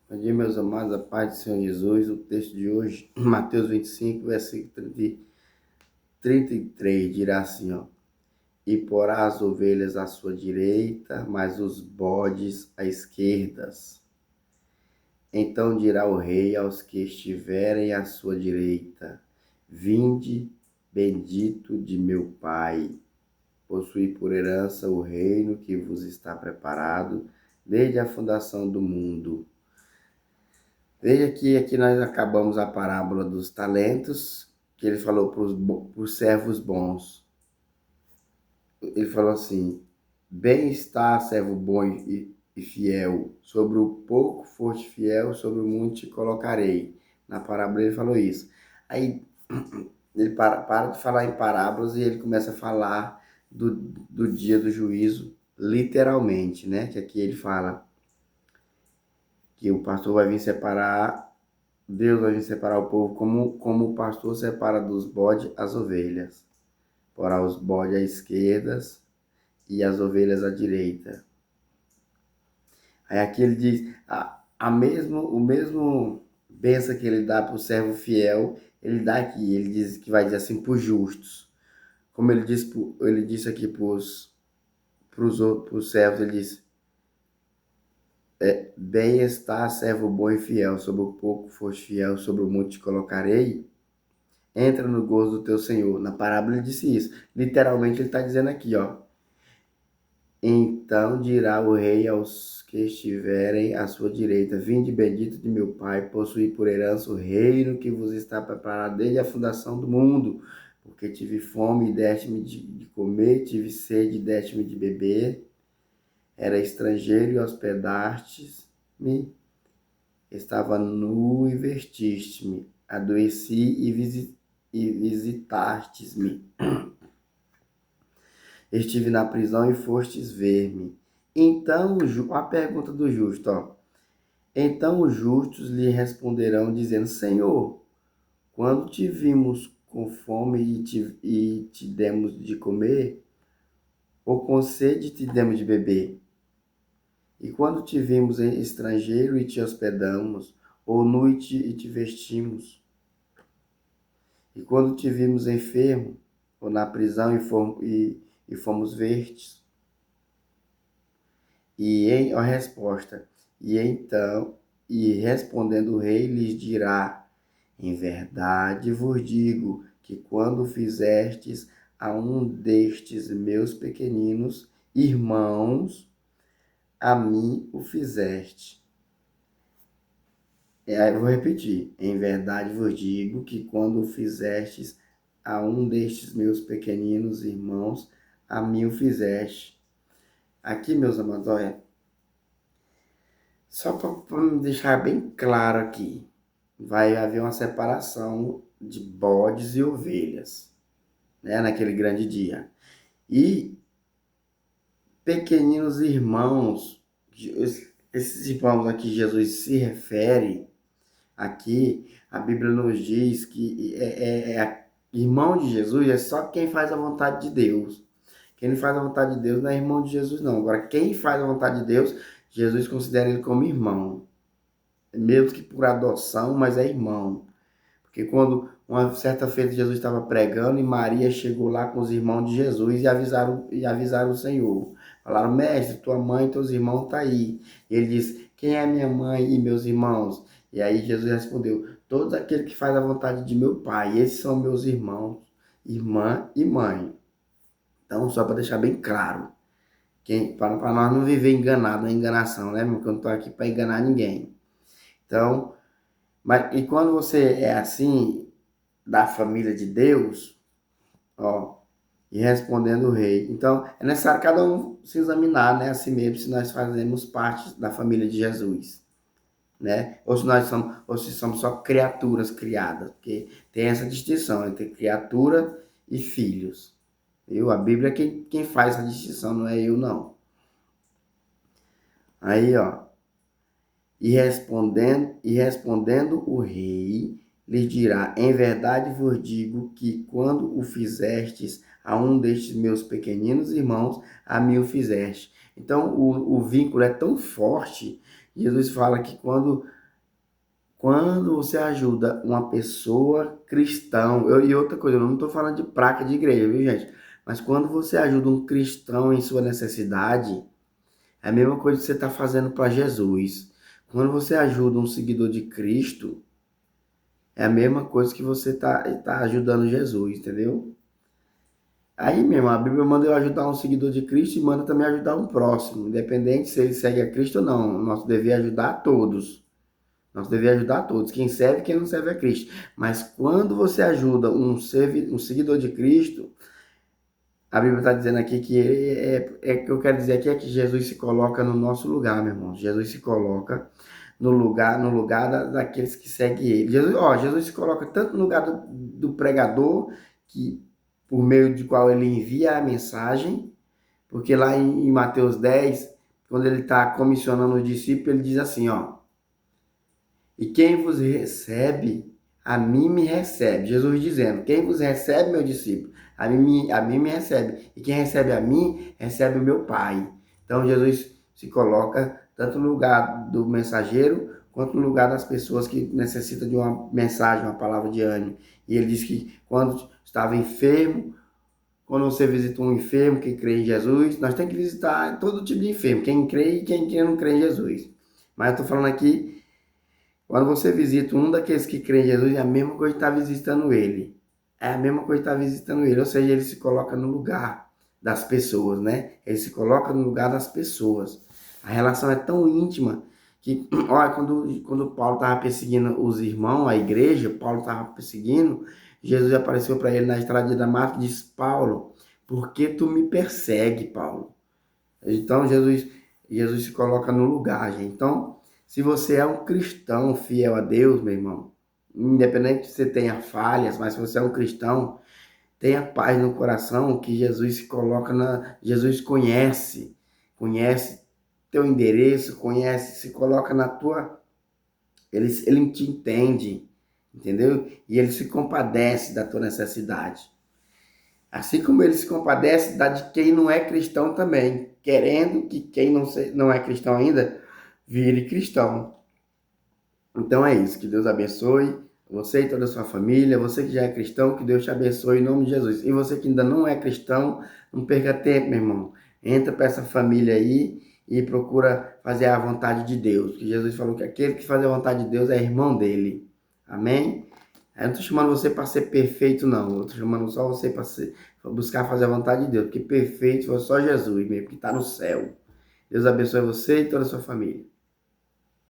Bom dia, meus amados, a paz do Senhor Jesus. O texto de hoje, Mateus 25, versículo 33, dirá assim, ó. E porá as ovelhas à sua direita, mas os bodes à esquerda. Então dirá o rei aos que estiverem à sua direita, vinde, bendito de meu Pai, possuí por herança o reino que vos está preparado desde a fundação do mundo. Veja que aqui nós acabamos a parábola dos talentos, que ele falou para os servos bons. Ele falou assim, bem está, servo bom e fiel, sobre o pouco foste fiel, sobre o muito te colocarei. Na parábola ele falou isso. Aí ele para de falar em parábolas e ele começa a falar do dia do juízo, literalmente, né? Que aqui ele fala que o pastor vai vir separar, Deus vai vir separar o povo como o pastor separa dos bodes as ovelhas. Porá os bodes à esquerda e as ovelhas à direita. Aí aqui ele diz, o mesmo benção que ele dá para o servo fiel, ele dá aqui, ele diz que vai dizer assim para os justos. Como ele disse aqui para os servos, ele diz, bem está, servo bom e fiel, sobre o pouco foste fiel, sobre o muito te colocarei. Entra no gozo do teu Senhor. Na parábola ele disse isso. Literalmente ele está dizendo aqui, ó. Então dirá o rei aos que estiverem à sua direita, vinde bendito de meu Pai, possuí por herança o reino que vos está preparado desde a fundação do mundo. Porque tive fome e deste-me de comer, tive sede e deste-me de beber, era estrangeiro e hospedastes-me, estava nu e vestiste-me, adoeci e visitastes-me. Estive na prisão e fostes ver-me. Então, a pergunta do justo, ó. Então os justos lhe responderão, dizendo, Senhor, quando te vimos com fome e te demos de comer, ou com sede te demos de beber? E quando te vimos estrangeiro e te hospedamos, ou nu e te vestimos? E quando te vimos enfermo, ou na prisão e fomos ver-te? A resposta, e respondendo o rei lhes dirá, em verdade vos digo que quando fizestes a um destes meus pequeninos irmãos, a mim o fizeste. Aí eu vou repetir, em verdade vos digo que quando fizestes a um destes meus pequeninos irmãos, a mim o fizeste. Aqui, meus amados, olha, só para me deixar bem claro aqui, vai haver uma separação de bodes e ovelhas, né, naquele grande dia. E pequeninos irmãos, esses irmãos a que Jesus se refere, aqui a Bíblia nos diz que irmão de Jesus é só quem faz a vontade de Deus. Quem não faz a vontade de Deus não é irmão de Jesus, não. Agora, quem faz a vontade de Deus, Jesus considera ele como irmão. Mesmo que por adoção, mas é irmão. Porque quando uma certa feita Jesus estava pregando e Maria chegou lá com os irmãos de Jesus e avisaram o Senhor. Falaram, mestre, tua mãe e teus irmãos estão aí. E ele disse, quem é minha mãe e meus irmãos? E aí Jesus respondeu, todos aqueles que fazem a vontade de meu Pai, esses são meus irmãos, irmã e mãe. Então, só para deixar bem claro, para nós não viver enganado na enganação, né? Porque eu não estou aqui para enganar ninguém. Então, e quando você é assim, da família de Deus, ó, e respondendo o rei. Então, é necessário cada um se examinar, né, a si mesmo, se nós fazemos parte da família de Jesus, né? Ou se somos só criaturas criadas, porque tem essa distinção entre criatura e filhos. A Bíblia é quem faz essa distinção, não é eu, não. Aí, ó, e respondendo o rei, lhes dirá, em verdade vos digo que quando o fizestes a um destes meus pequeninos irmãos, a mim o fizeste. Então, o vínculo é tão forte Jesus fala que quando você ajuda uma pessoa cristão, e outra coisa, eu não estou falando de placa de igreja, viu, gente? Mas quando você ajuda um cristão em sua necessidade, é a mesma coisa que você está fazendo para Jesus. Quando você ajuda um seguidor de Cristo, é a mesma coisa que você tá ajudando Jesus, entendeu? Aí mesmo, a Bíblia manda eu ajudar um seguidor de Cristo e manda também ajudar um próximo, independente se ele segue a Cristo ou não. Nosso dever é ajudar a todos. Nosso dever é ajudar a todos, quem serve e quem não serve a Cristo. Mas quando você ajuda um seguidor de Cristo, a Bíblia está dizendo aqui que que eu quero dizer aqui é que Jesus se coloca no nosso lugar, meu irmão. Jesus se coloca no lugar daqueles que seguem ele. Jesus se coloca tanto no lugar do pregador, que por meio de qual ele envia a mensagem, porque lá em Mateus 10, quando ele está comissionando os discípulos, ele diz assim, ó, e quem vos recebe, a mim me recebe. Jesus dizendo, quem vos recebe, meu discípulo, a mim me recebe. E quem recebe a mim, recebe o meu Pai. Então Jesus se coloca tanto no lugar do mensageiro, quanto no lugar das pessoas que necessitam de uma mensagem, uma palavra de ânimo. E ele diz que quando estava enfermo, quando você visita um enfermo que crê em Jesus, nós temos que visitar todo tipo de enfermo, quem crê e quem não crê em Jesus. Mas eu estou falando aqui, quando você visita um daqueles que crê em Jesus, é a mesma coisa que está visitando ele. É a mesma coisa que está visitando ele. Ou seja, ele se coloca no lugar das pessoas, né? Ele se coloca no lugar das pessoas. A relação é tão íntima que, olha, quando Paulo estava perseguindo os irmãos, a igreja, Paulo estava perseguindo, Jesus apareceu para ele na estrada de Damasco e disse, Paulo, por que tu me persegue, Paulo? Então, Jesus se coloca no lugar, gente. Então, se você é um cristão fiel a Deus, meu irmão, independente se você tenha falhas, mas se você é um cristão, tenha paz no coração, que Jesus se coloca Jesus conhece teu endereço, se coloca na tua. Ele te entende, entendeu? E ele se compadece da tua necessidade. Assim como ele se compadece da de quem não é cristão também, querendo que quem não é cristão ainda vire cristão. Então é isso, que Deus abençoe você e toda a sua família, você que já é cristão, que Deus te abençoe em nome de Jesus. E você que ainda não é cristão, não perca tempo, meu irmão. Entra para essa família aí e procura fazer a vontade de Deus. Porque Jesus falou que aquele que faz a vontade de Deus é irmão dele. Amém? Eu não estou chamando você para ser perfeito, não. Eu estou chamando só você para buscar fazer a vontade de Deus. Porque perfeito foi só Jesus mesmo, que está no céu. Deus abençoe você e toda a sua família.